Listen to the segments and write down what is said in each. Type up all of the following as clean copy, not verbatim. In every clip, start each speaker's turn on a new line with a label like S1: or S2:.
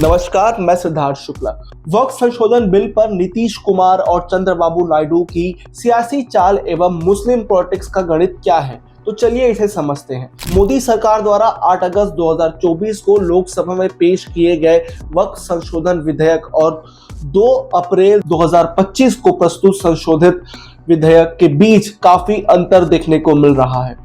S1: नमस्कार, मैं सिद्धार्थ शुक्ला। वक्फ संशोधन बिल पर नीतीश कुमार और चंद्रबाबू नायडू की सियासी चाल एवं मुस्लिम पॉलिटिक्स का गणित क्या है, तो चलिए इसे समझते हैं। मोदी सरकार द्वारा 8 अगस्त 2024 को लोकसभा में पेश किए गए वक्फ संशोधन विधेयक और 2 अप्रैल 2025 को प्रस्तुत संशोधित विधेयक के बीच काफी अंतर देखने को मिल रहा है।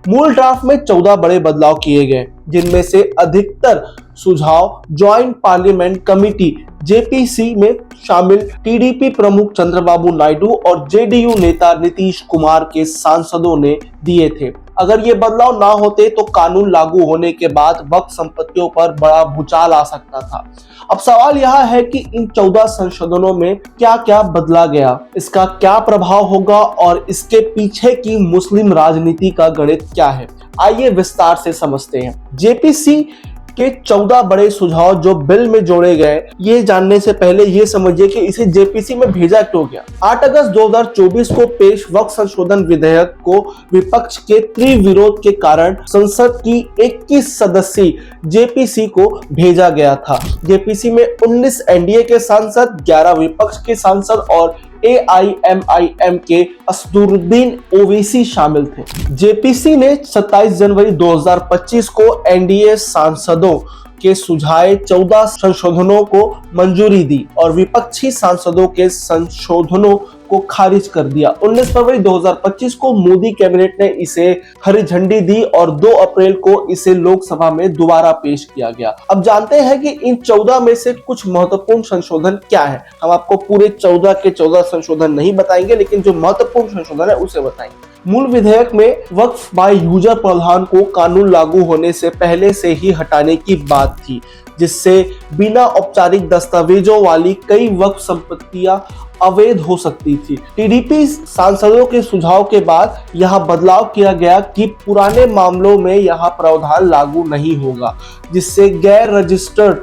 S1: मूल ड्राफ्ट में 14 बड़े बदलाव किए गए, जिनमें से अधिकतर सुझाव ज्वाइंट पार्लियामेंट कमेटी जेपीसी में शामिल टीडीपी प्रमुख चंद्रबाबू नायडू और जेडीयू नेता नीतीश कुमार के सांसदों ने दिए थे। अगर ये बदलाव ना होते तो कानून लागू होने के बाद वक्फ संपत्तियों पर बड़ा भूचाल आ सकता था। अब सवाल यह है कि इन 14 संशोधनों में क्या क्या बदला गया, इसका क्या प्रभाव होगा और इसके पीछे की मुस्लिम राजनीति का गणित क्या है। आइए विस्तार से समझते हैं। जेपीसी के 14 बड़े सुझाव जो बिल में जोड़े गए, ये जानने से पहले ये समझिए कि इसे जेपीसी में भेजा क्यों गया। 8 अगस्त 2024 को पेश वक्फ संशोधन विधेयक को विपक्ष के तीव्र विरोध के कारण संसद की 21 सदस्यीय जेपीसी को भेजा गया था। जेपीसी में 19 एनडीए के सांसद, 11 विपक्ष के सांसद और AIMIM के असदुद्दीन ओवैसी शामिल थे। जेपीसी ने 27 जनवरी 2025 को एनडीए सांसदों के सुझाए 14 संशोधनों को मंजूरी दी और विपक्षी सांसदों के संशोधनों को खारिज कर दिया। 19 फरवरी 2025 को मोदी कैबिनेट ने इसे हरी झंडी दी और 2 अप्रैल को इसे लोकसभा में दोबारा पेश किया गया। अब जानते हैं कि इन 14 में से कुछ महत्वपूर्ण संशोधन क्या है। हम आपको पूरे 14 के 14 संशोधन नहीं बताएंगे, लेकिन जो महत्वपूर्ण संशोधन है उसे बताएंगे। मूल विधेयक में वक्फ बाय यूजर प्रावधान को कानून लागू होने से पहले से ही हटाने की बात थी, जिससे बिना औपचारिक दस्तावेजों वाली कई वक्फ संपत्तियां अवैध हो सकती थी। टीडीपी सांसदों के सुझाव के बाद यह बदलाव किया गया कि पुराने मामलों में यह प्रावधान लागू नहीं होगा, जिससे गैर रजिस्टर्ड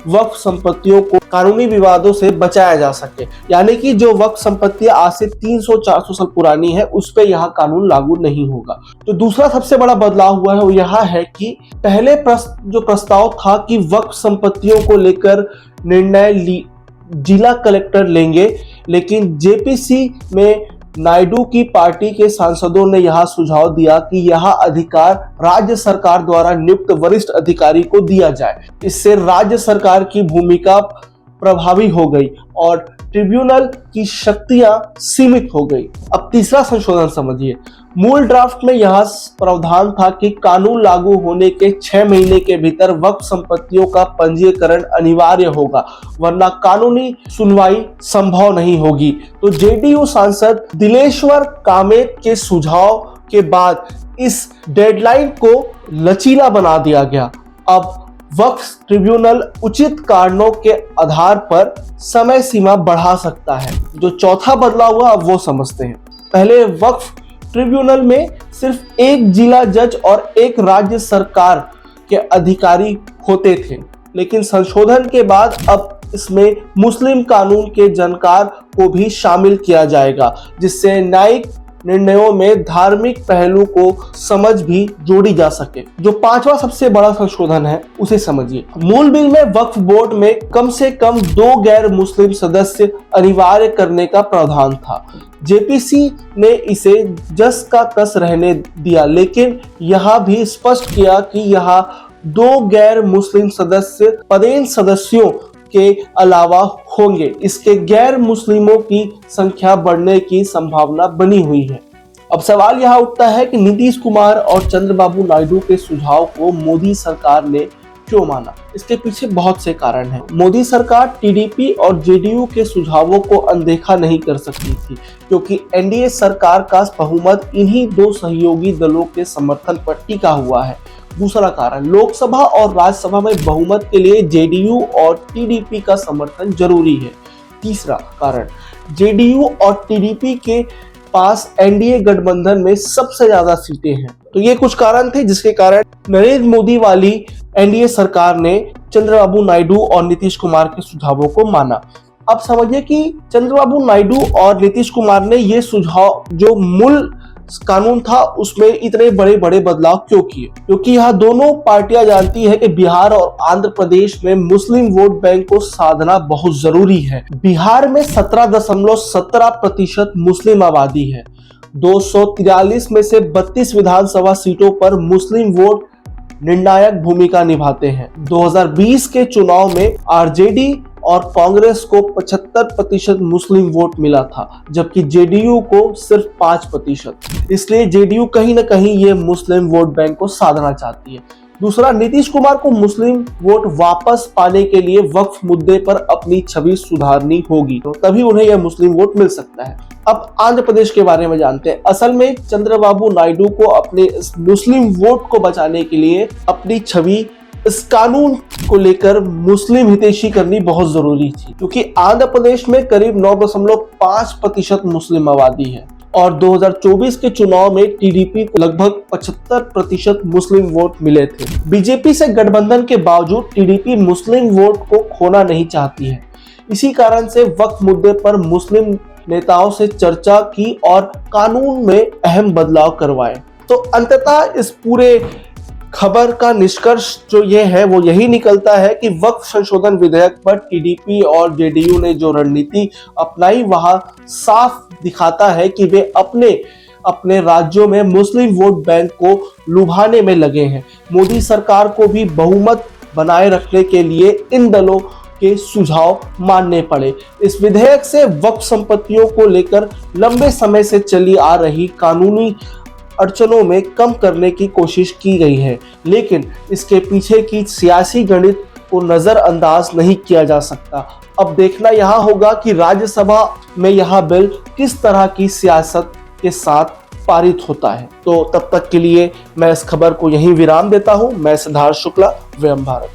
S1: वक्फ संपत्तियों को कानूनी विवादों से बचाया जा सके। यानी कि जो वक्फ संपत्तियां आज से 300-400 साल पुरानी है, उस पे यह कानून लागू नहीं होगा। तो दूसरा सबसे बड़ा बदलाव हुआ है वो यह है कि पहले जो प्रस्ताव था कि वक्फ संपत्तियों को लेकर निर्णय जिला कलेक्टर लेंगे, लेकिन जेपीसी में नायडू की पार्टी के सांसदों ने यह सुझाव दिया कि यह अधिकार राज्य सरकार द्वारा नियुक्त वरिष्ठ अधिकारी को दिया जाए। इससे राज्य सरकार की भूमिका प्रभावी हो गई और ट्रिब्यूनल की शक्तियां सीमित हो गई। अब तीसरा संशोधन समझिए। मूल ड्राफ्ट में यह प्रावधान था कि कानून लागू होने के 6 महीने के भीतर वक्फ संपत्तियों का पंजीकरण अनिवार्य होगा, वरना कानूनी सुनवाई संभव नहीं होगी। तो जेडीयू सांसद दिलेश्वर कामेत के सुझाव के बाद इस डेडलाइन को लचीला बना दिया गया। अब वक्फ ट्रिब्यूनल उचित कारणों के आधार पर समय सीमा बढ़ा सकता है। जो चौथा बदलाव हुआ अब वो समझते हैं। पहले वक्फ ट्रिब्यूनल में सिर्फ एक जिला जज और एक राज्य सरकार के अधिकारी होते थे, लेकिन संशोधन के बाद अब इसमें मुस्लिम कानून के जानकार को भी शामिल किया जाएगा, जिससे न्यायिक निर्णयों में धार्मिक पहलू को समझ भी जोड़ी जा सके। जो पांचवा सबसे बड़ा संशोधन है उसे समझिए। मूल बिल में वक्फ बोर्ड में कम से कम 2 गैर मुस्लिम सदस्य अनिवार्य करने का प्रावधान था। जेपीसी ने इसे जस का तस रहने दिया, लेकिन यह भी स्पष्ट किया कि यह 2 गैर मुस्लिम सदस्य पदेन सदस्यों के अलावा होंगे। इसके गैर मुस्लिमों की संख्या बढ़ने की संभावना बनी हुई है। अब सवाल यह उठता है कि नीतीश कुमार और चंद्रबाबू नायडू के सुझाव को मोदी सरकार ने क्यों माना। इसके पीछे बहुत से कारण हैं। मोदी सरकार टीडीपी और जेडीयू के सुझावों को अनदेखा नहीं कर सकती थी, क्योंकि एनडीए सरकार का बहुमत इन्हीं 2 सहयोगी दलों के समर्थन पर टिका हुआ है। दूसरा कारण, लोकसभा और राज्यसभा में बहुमत के लिए जेडीयू और टीडीपी का समर्थन जरूरी है। तीसरा कारण, जेडीयू और टीडीपी के पास एनडीए गठबंधन में सबसे ज्यादा सीटें हैं। तो ये कुछ कारण थे जिसके कारण नरेंद्र मोदी वाली एनडीए सरकार ने चंद्रबाबू नायडू और नीतीश कुमार के सुझावों को माना। अब समझिए कि चंद्रबाबू नायडू और नीतीश कुमार ने ये सुझाव जो मूल कानून था उसमें इतने बड़े बड़े बदलाव क्यों किए? क्योंकि यहाँ दोनों पार्टियां जानती है कि बिहार और आंध्र प्रदेश में मुस्लिम वोट बैंक को साधना बहुत जरूरी है। बिहार में 17.17% मुस्लिम आबादी है। 243 में से 32 विधानसभा सीटों पर मुस्लिम वोट निर्णायक भूमिका निभाते हैं। 2020 के चुनाव में आरजेडी और कांग्रेस को 75% मुस्लिम वोट मिला था, जबकि जेडीयू को सिर्फ 5%। इसलिए जेडीयू कहीं ना कहीं ये मुस्लिम वोट बैंक को साधना चाहती है। दूसरा, नीतीश कुमार को मुस्लिम वोट वापस पाने के लिए वक्फ मुद्दे पर अपनी छवि सुधारनी होगी, तो तभी उन्हें यह मुस्लिम वोट मिल सकता है। अब आंध्र प्रदेश के बारे में जानते हैं। असल में चंद्रबाबू नायडू को अपने इस मुस्लिम वोट को बचाने के लिए अपनी छवि इस कानून को लेकर मुस्लिम हितैषी करनी बहुत जरूरी थी, क्योंकि आंध्र प्रदेश में करीब 9.5% मुस्लिम आबादी है और 2024 के चुनाव में टीडीपी को लगभग 75% मुस्लिम वोट मिले थे। बीजेपी से गठबंधन के बावजूद टीडीपी मुस्लिम वोट को खोना नहीं चाहती है। इसी कारण से वक्फ मुद्दे पर मुस्लिम नेताओं से चर्चा की और कानून में अहम बदलाव करवाए। तो अंततः इस पूरे खबर का निष्कर्ष जो ये है वो यही निकलता है कि वक्फ संशोधन विधेयक पर टीडीपी और जेडीयू ने जो रणनीति अपनाई वहां साफ दिखाता है कि वे अपने राज्यों में मुस्लिम वोट बैंक को लुभाने में लगे हैं। मोदी सरकार को भी बहुमत बनाए रखने के लिए इन दलों के सुझाव मानने पड़े। इस विधेयक से वक्फ संपत्तियों को लेकर लंबे समय से चली आ रही कानूनी अड़चनों में कम करने की कोशिश की गई है, लेकिन इसके पीछे की सियासी गणित को नजरअंदाज नहीं किया जा सकता। अब देखना यह होगा कि राज्यसभा में यह बिल किस तरह की सियासत के साथ पारित होता है। तो तब तक के लिए मैं इस खबर को यहीं विराम देता हूं। मैं सिद्धार्थ शुक्ला, वयम भारत।